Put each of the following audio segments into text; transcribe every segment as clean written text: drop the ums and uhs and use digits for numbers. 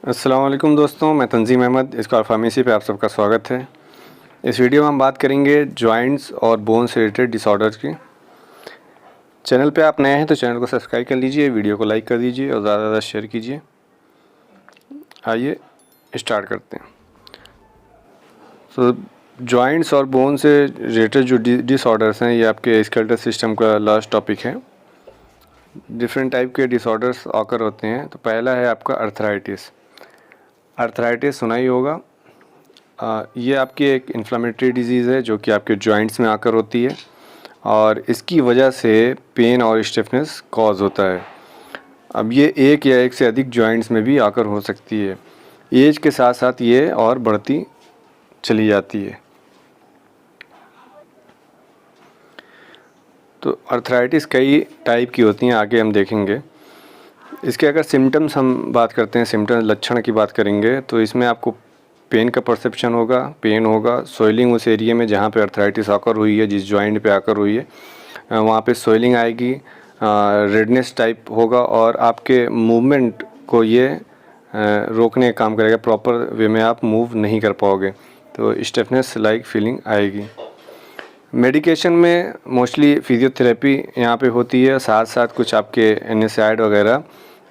अस्सलाम वालेकुम दोस्तों, मैं तंजीम अहमद स्कॉलर फार्मेसी पे आप सबका स्वागत है। इस वीडियो में हम बात करेंगे जॉइंट्स और बोन से रिलेटेड डिसऑर्डर्स की। चैनल पे आप नए हैं तो चैनल को सब्सक्राइब कर लीजिए, वीडियो को लाइक कर दीजिए और ज़्यादा से ज़्यादा शेयर कीजिए। आइए स्टार्ट करते हैं। तो जॉइंट्स और बोन से रिलेटेड जो डिसऑर्डर्स हैं, ये आपके स्केलेटल सिस्टम का लास्ट टॉपिक है। डिफरेंट टाइप के डिसऑर्डर्स ऑकर होते हैं। तो पहला है आपका अर्थराइटिस। अर्थराइटिस सुना ही होगा। ये आपकी एक इन्फ्लेमेटरी डिजीज़ है जो कि आपके जॉइंट्स में आकर होती है और इसकी वजह से पेन और स्टिफनेस कॉज होता है। अब ये एक या एक से अधिक जॉइंट्स में भी आकर हो सकती है। एज के साथ साथ ये और बढ़ती चली जाती है। तो अर्थराइटिस कई टाइप की होती हैं, आगे हम देखेंगे। इसके अगर सिम्टम्स हम बात करते हैं, सिम्टम्स लक्षण की बात करेंगे, तो इसमें आपको पेन का परसेप्शन होगा, पेन होगा, सोइलिंग उस एरिया में जहाँ पे अर्थराइटिस आकर हुई है, जिस जॉइंट पे आकर हुई है वहाँ पे सोइलिंग आएगी, रेडनेस टाइप होगा और आपके मूवमेंट को ये रोकने का काम करेगा। प्रॉपर वे में आप मूव नहीं कर पाओगे, तो स्टिफनेस लाइक फीलिंग आएगी। मेडिकेशन में मोस्टली फिजियोथेरेपी यहाँ पे होती है, साथ साथ कुछ आपके एनेसाइड वगैरह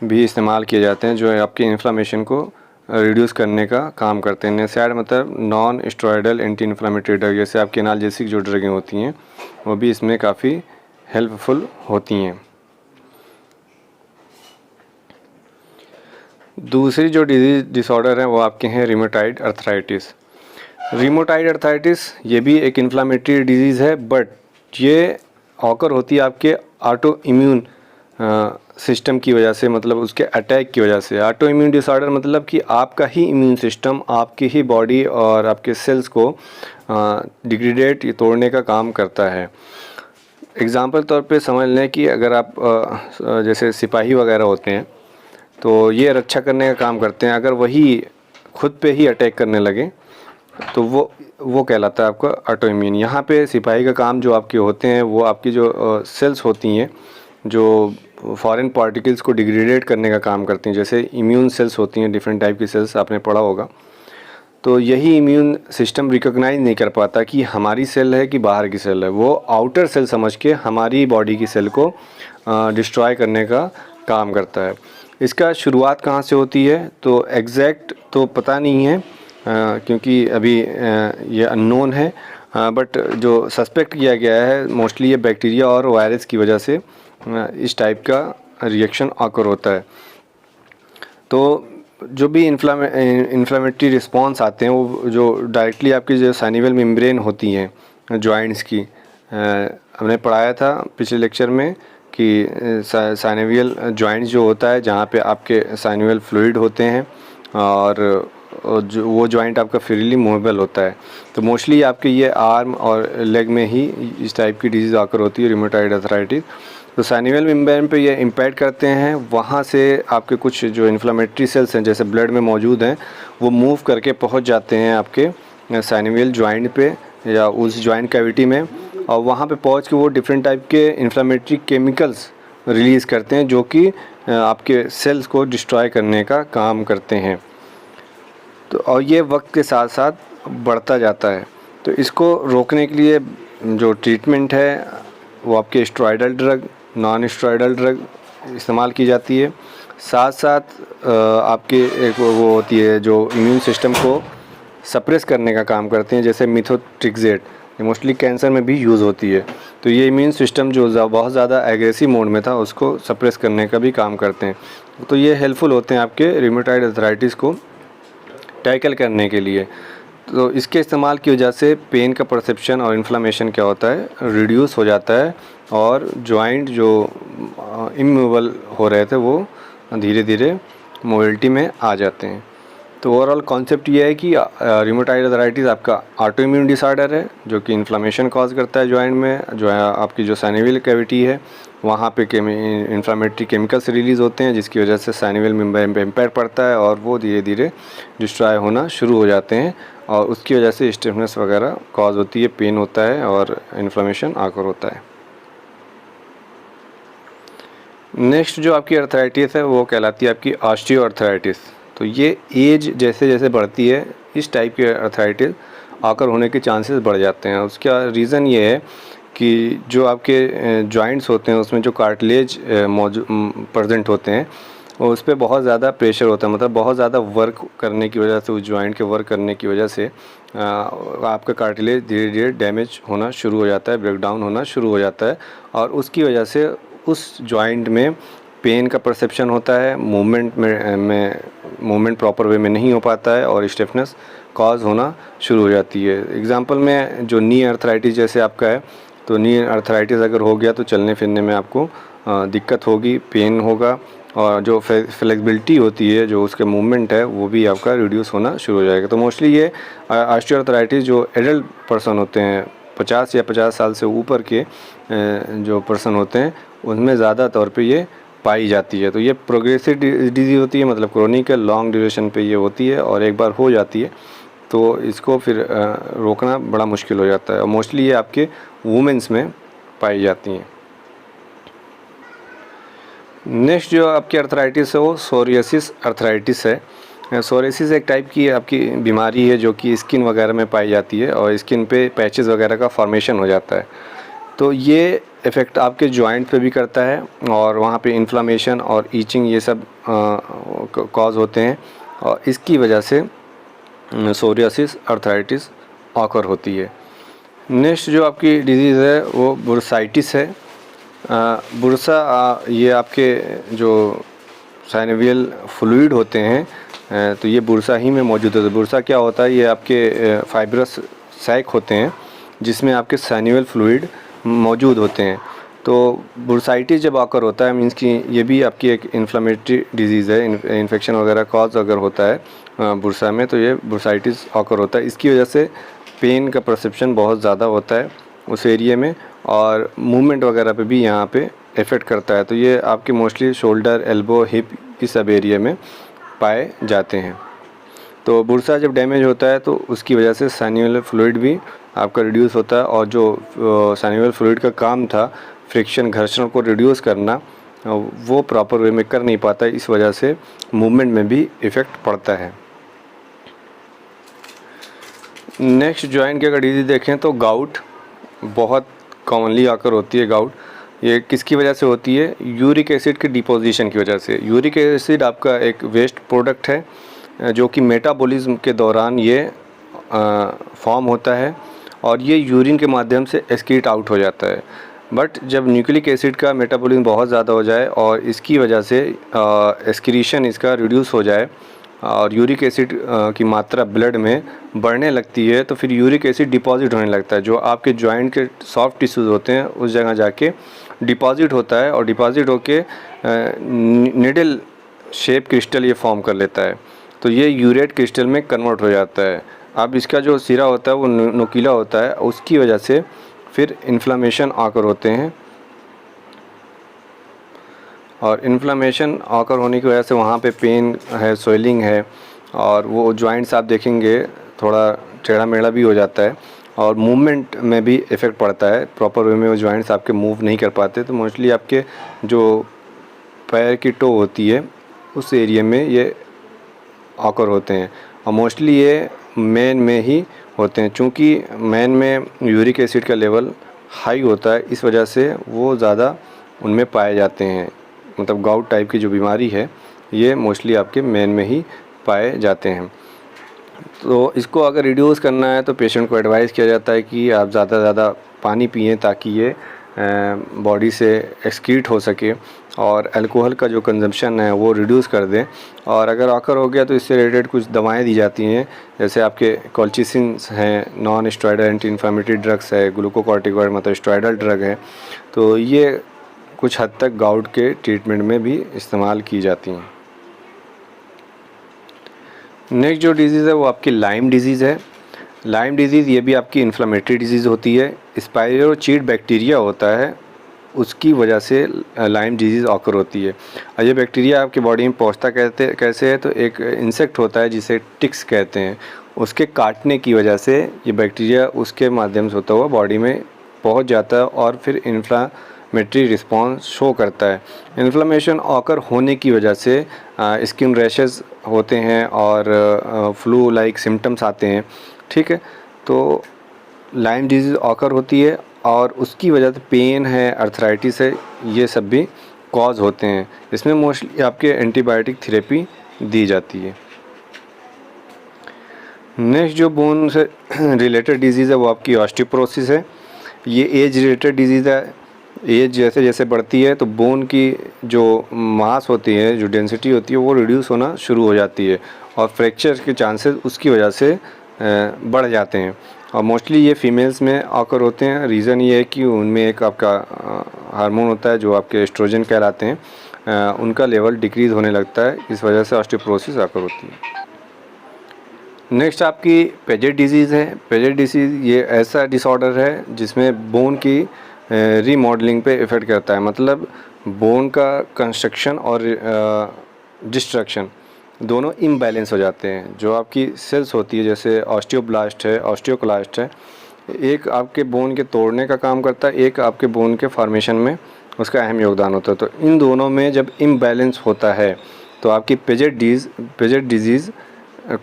भी इस्तेमाल किए जाते हैं जो आपकी इन्फ्लामेशन को रिड्यूस करने का काम करते हैं। एनेसाइड मतलब non steroidal anti inflammatory drug, जैसे आपके एनाल्जेसिक जो ड्रगें होती हैं वो भी इसमें काफ़ी हेल्पफुल होती हैं। दूसरी जो डिसऑर्डर है वो आपके हैं रिमेटॉइड अर्थराइटिस। रिमेटॉइड अर्थराइटिस ये भी एक इन्फ्लामेटरी डिजीज़ है, बट ये ऑकर होती है आपके ऑटो इम्यून सिस्टम की वजह से, मतलब उसके अटैक की वजह से। ऑटो इम्यून डिसऑर्डर मतलब कि आपका ही इम्यून सिस्टम आपकी ही बॉडी और आपके सेल्स को डिग्रेडेट तोड़ने का काम करता है। एग्ज़ाम्पल तौर पे समझ लें कि अगर आप जैसे सिपाही वगैरह होते हैं तो ये रक्षा करने का काम करते हैं। अगर वही खुद पे ही अटैक करने लगे तो वो कहलाता है आपका ऑटो इम्यून। यहाँ पे सिपाही का काम जो आपके होते हैं वो आपकी जो सेल्स होती हैं जो फॉरेन पार्टिकल्स को डिग्रेडेट करने का काम करती हैं। जैसे इम्यून सेल्स होती हैं, डिफरेंट टाइप की सेल्स आपने पढ़ा होगा। तो यही इम्यून सिस्टम रिकॉग्नाइज नहीं कर पाता कि हमारी सेल है कि बाहर की सेल है। वो आउटर सेल समझ के हमारी बॉडी की सेल को डिस्ट्रॉय करने का काम करता है। इसका शुरुआत कहाँ से होती है तो एग्जैक्ट तो पता नहीं है, क्योंकि अभी ये अननोन है, बट जो सस्पेक्ट किया गया है मोस्टली ये बैक्टीरिया और वायरस की वजह से इस टाइप का रिएक्शन ऑकर होता है। तो जो भी इन्फ्लामेटरी रिस्पॉन्स आते हैं वो जो डायरेक्टली आपकी जो साइनोवियल मेम्ब्रेन होती हैं जॉइंट्स की, हमने पढ़ाया था पिछले लेक्चर में कि साइनोवियल जॉइंट्स जो होता है जहाँ पे आपके साइनोवियल फ्लूइड होते हैं और जो वो जॉइंट आपका फ्रीली मूवेबल होता है। तो मोस्टली आपके ये आर्म और लेग में ही इस टाइप की डिजीज़ आकर होती है, रिमेटॉइड अर्थराइटिस। तो साइनोवियल मेम्ब्रेन पे ये इम्पैक्ट करते हैं, वहाँ से आपके कुछ जो इन्फ्लेमेटरी सेल्स हैं जैसे ब्लड में मौजूद हैं वो मूव करके पहुँच जाते हैं आपके साइनोवियल जॉइंट पे या उस जॉइंट कैविटी में, और वहाँ पे पहुँच के वो डिफरेंट टाइप के इन्फ्लेमेटरी केमिकल्स रिलीज़ करते हैं जो कि आपके सेल्स को डिस्ट्रॉय करने का काम करते हैं। तो और ये वक्त के साथ साथ बढ़ता जाता है। तो इसको रोकने के लिए जो ट्रीटमेंट है वो आपके steroidal drug, non steroidal drug इस्तेमाल की जाती है। साथ साथ आपके एक वो होती है जो इम्यून सिस्टम को सप्रेस करने का काम करते हैं, जैसे मिथोट्रिक्सेट, ये मोस्टली कैंसर में भी यूज़ होती है। तो ये इम्यून सिस्टम जो बहुत ज़्यादा एग्रेसिव मोड में था उसको सप्रेस करने का भी काम करते हैं। तो ये हेल्पफुल होते हैं आपके रिमेटॉइड अर्थराइटिस को टैकल करने के लिए। तो इसके इस्तेमाल की वजह से पेन का परसेप्शन और इन्फ्लामेशन क्या होता है, रिड्यूस हो जाता है और जॉइंट जो इमूवेबल हो रहे थे वो धीरे धीरे मोबिलिटी में आ जाते हैं। तो ओवरऑल कॉन्सेप्ट ये है कि रिमेटॉइड अर्थराइटिस आपका ऑटो इम्यून डिसऑर्डर है जो कि इन्फ्लामेशन कॉज करता है जॉइंट में, जो है आपकी जो साइनोवियल कैविटी है वहाँ पे इन्फ्लामेटरी केमिकल्स रिलीज़ होते हैं जिसकी वजह से साइनोवियल मेम्ब्रेन पे इम्पैक्ट पड़ता है और वो धीरे धीरे डिस्ट्रॉय होना शुरू हो जाते हैं और उसकी वजह से स्टिफनेस वगैरह कॉज होती है, पेन होता है और इन्फ्लामेशन आकर होता है। नेक्स्ट जो आपकी अर्थराइटिस है वो कहलाती है आपकी ऑस्टियो अर्थराइटिस। तो ये एज जैसे जैसे बढ़ती है इस टाइप के अर्थराइटिस ऑकर होने के चांसेस बढ़ जाते हैं। उसका रीज़न ये है कि जो आपके जॉइंट्स होते हैं उसमें जो कार्टिलेज प्रेजेंट होते हैं उस पर बहुत ज़्यादा प्रेशर होता है, मतलब बहुत ज़्यादा वर्क करने की वजह से, उस जॉइंट के वर्क करने की वजह से आपका कार्टिलेज धीरे धीरे डैमेज होना शुरू हो जाता है, ब्रेक डाउन होना शुरू हो जाता है और उसकी वजह से उस जॉइंट में पेन का परसेप्शन होता है, मूवमेंट प्रॉपर वे में नहीं हो पाता है और स्टिफनेस कॉज होना शुरू हो जाती है। एग्जांपल में जो नी अर्थराइटिस जैसे आपका है, तो नी अर्थराइटिस अगर हो गया तो चलने फिरने में आपको दिक्कत होगी, पेन होगा और जो फ्लेक्सिबिलिटी होती है, जो उसके मूवमेंट है, वो भी आपका रिड्यूस होना शुरू हो जाएगा। तो मोस्टली ये ऑस्टियोआर्थराइटिस जो एडल्ट पर्सन होते हैं, 50 या 50 साल से ऊपर के जो पर्सन होते हैं उनमें ज़्यादा तौर पे ये पाई जाती है। तो ये प्रोग्रेसिव डिजीज़ होती है, मतलब क्रोनिक लॉन्ग ड्यूरेशन पे ये होती है और एक बार हो जाती है तो इसको फिर रोकना बड़ा मुश्किल हो जाता है और मोस्टली ये आपके वुमेंस में पाई जाती हैं। नेक्स्ट जो आपकी अर्थराइटिस है वो सोरियासिस अर्थराइटिस है। सोरियासिस एक टाइप की आपकी बीमारी है जो कि स्किन वगैरह में पाई जाती है और स्किन पे पैचेस वगैरह का फॉर्मेशन हो जाता है। तो ये इफ़ेक्ट आपके जॉइंट पे भी करता है और वहाँ पे इन्फ्लामेशन और ईचिंग ये सब कॉज होते हैं और इसकी वजह से सोरियासिस अर्थराइटिस ऑकर होती है। नेक्स्ट जो आपकी डिजीज़ है वो बुर्साइटिस है। बुर्सा ये आपके जो साइनोवियल फ्लूइड होते हैं तो ये बुर्सा ही में मौजूद होता है। बुर्सा क्या होता है, ये आपके फाइब्रस सैक होते हैं जिसमें आपके साइनोवियल फ्लूइड मौजूद होते हैं। तो बुर्साइटिस जब ऑकर होता है मीन्स कि ये भी आपकी एक इन्फ्लेमेटरी डिजीज़ है, इन्फेक्शन वगैरह कॉज अगर होता है बुर्सा में तो ये बुर्साइटिस ऑकर होता है। इसकी वजह से पेन का परसेप्शन बहुत ज़्यादा होता है उस एरिया में और मूवमेंट वगैरह पे भी यहाँ पे इफ़ेक्ट करता है। तो ये आपके मोस्टली शोल्डर, एल्बो, हिप इस सब एरिया में पाए जाते हैं। तो बुर्सा जब डैमेज होता है तो उसकी वजह से साइनोवियल फ्लूइड भी आपका रिड्यूस होता है और जो साइनोवियल फ्लूइड का काम था फ्रिक्शन, घर्षण को रिड्यूस करना, वो प्रॉपर वे में कर नहीं पाता, इस वजह से मूवमेंट में भी इफ़ेक्ट पड़ता है। नेक्स्ट जॉइंट की अगर डिजीज़ देखें तो गाउट बहुत कॉमनली आकर होती है। गाउट ये किसकी वजह से होती है, यूरिक एसिड के डिपोजिशन की वजह से। यूरिक एसिड आपका एक वेस्ट प्रोडक्ट है जो कि मेटाबॉलिज्म के दौरान ये फॉर्म होता है और ये यूरिन के माध्यम से एक्सक्रीट आउट हो जाता है। बट जब न्यूक्लिक एसिड का मेटाबॉलिज्म बहुत ज़्यादा हो जाए और इसकी वजह से एक्सक्रीशन इसका रिड्यूस हो जाए और यूरिक एसिड की मात्रा ब्लड में बढ़ने लगती है तो फिर यूरिक एसिड डिपॉजिट होने लगता है। जो आपके जॉइंट के सॉफ्ट टिश्यूज़ होते हैं उस जगह जाके डिपॉजिट होता है और डिपॉजिट होके निडल शेप क्रिस्टल ये फॉर्म कर लेता है। तो ये यूरेट क्रिस्टल में कन्वर्ट हो जाता है। अब इसका जो सिरा होता है वो नुकीला होता है, उसकी वजह से फिर इन्फ्लामेशन आकर होते हैं और इन्फ्लामेशन ऑकर होने की वजह से वहाँ पे पेन है, स्वेलिंग है और वो जॉइंट्स आप देखेंगे थोड़ा टेढ़ा मेढ़ा भी हो जाता है और मूवमेंट में भी इफ़ेक्ट पड़ता है। प्रॉपर वे में वो जॉइंट्स आपके मूव नहीं कर पाते। तो मोस्टली आपके जो पैर की टो होती है उस एरिया में ये ऑकर होते हैं और मोस्टली ये मैन में ही होते हैं। चूँकि मैन में यूरिक एसिड का लेवल हाई होता है इस वजह से वो ज़्यादा उनमें पाए जाते हैं। मतलब गाउट टाइप की जो बीमारी है ये मोस्टली आपके मैन में ही पाए जाते हैं। तो इसको अगर रिड्यूस करना है तो पेशेंट को एडवाइस किया जाता है कि आप ज़्यादा से ज़्यादा पानी पिएं ताकि ये बॉडी से एक्सक्रीट हो सके और अल्कोहल का जो कंजम्पशन है वो रिड्यूस कर दें। और अगर ऑकर हो गया तो इससे रिलेटेड कुछ दवाएं दी जाती हैं, जैसे आपके कॉल्चिसिन्स हैं, non steroidal anti inflammatory drugs है, ग्लूकोकॉर्टिकॉइड मतलब स्टेरॉयडल ड्रग है। तो ये कुछ हद तक गाउट के ट्रीटमेंट में भी इस्तेमाल की जाती हैं। नेक्स्ट जो डिजीज़ है वो आपकी लाइम डिजीज़ है। लाइम डिजीज़ ये भी आपकी इन्फ्लेमेटरी डिजीज़ होती है। स्पाइरोचीट बैक्टीरिया होता है, उसकी वजह से लाइम डिजीज़ ऑकर होती है। और ये बैक्टीरिया आपकी बॉडी में पहुंचता कैसे है, तो एक इंसेक्ट होता है जिसे टिक्स कहते हैं, उसके काटने की वजह से ये बैक्टीरिया उसके माध्यम से होता हुआ बॉडी में पहुंच जाता है और फिर इन्फ्लेमेटरी रिस्पॉन्स शो करता है। इन्फ्लेमेशन ऑकर होने की वजह से स्किन रैशेस होते हैं और फ्लू लाइक सिम्टम्स आते हैं, ठीक है। तो लाइम डिजीज़ ऑकर होती है और उसकी वजह से पेन है, अर्थराइटिस है, ये सब भी कॉज होते हैं। इसमें मोस्टली आपके एंटीबायोटिक थेरेपी दी जाती है। नेक्स्ट जो बोन से रिलेटेड डिजीज़ है वो आपकी ऑस्टियोपोरोसिस है। ये एज रिलेटेड डिजीज़ है। एज जैसे जैसे बढ़ती है तो बोन की जो मास होती है, जो डेंसिटी होती है, वो रिड्यूस होना शुरू हो जाती है और फ्रैक्चर के चांसेस उसकी वजह से बढ़ जाते हैं। और मोस्टली ये फीमेल्स में ऑकर होते हैं। रीज़न ये है कि उनमें एक आपका हार्मोन होता है जो आपके एस्ट्रोजन कहलाते हैं, उनका लेवल डिक्रीज़ होने लगता है, इस वजह से ऑस्टियोपोरोसिस ऑकर होती है। नेक्स्ट आपकी पेजेट डिजीज़ है। पेजेट डिजीज़ ये ऐसा डिसऑर्डर है जिसमें बोन की रीमॉडलिंग पे इफ़ेक्ट करता है। मतलब बोन का कंस्ट्रक्शन और डिस्ट्रक्शन दोनों इम्बैलेंस हो जाते हैं। जो आपकी सेल्स होती है जैसे ऑस्टियोब्लास्ट है, ऑस्टियोक्लास्ट है, एक आपके बोन के तोड़ने का काम करता है, एक आपके बोन के फॉर्मेशन में उसका अहम योगदान होता है। तो इन दोनों में जब इम्बैलेंस होता है तो आपकी पेजेट डिजीज़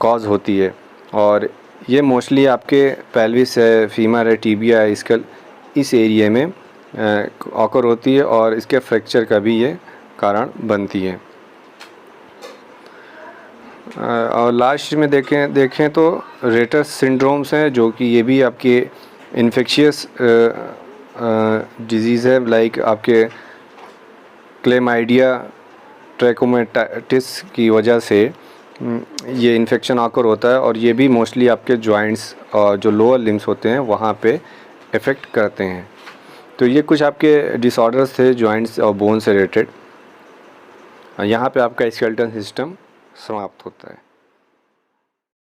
कॉज होती है। और ये मोस्टली आपके पेल्विस है, फीमर है, टीबिया है, स्कल, इस एरिया में ऑकर होती है और इसके फ्रैक्चर का भी ये कारण बनती है। और लास्ट में देखें तो रेटस सिंड्रोम्स हैं, जो कि ये भी आपके इन्फेक्शियस डिजीज़ है, लाइक आपके क्लेमाइडिया ट्रैकोमेटाइटिस की वजह से ये इन्फेक्शन ऑकर होता है और ये भी मोस्टली आपके जॉइंट्स और जो लोअर लिम्स होते हैं वहाँ पे इफ़ेक्ट करते हैं। तो ये कुछ आपके डिसऑर्डर्स थे जॉइंट्स और बोन से रिलेटेड। यहाँ पे आपका स्केलेटल सिस्टम समाप्त होता है।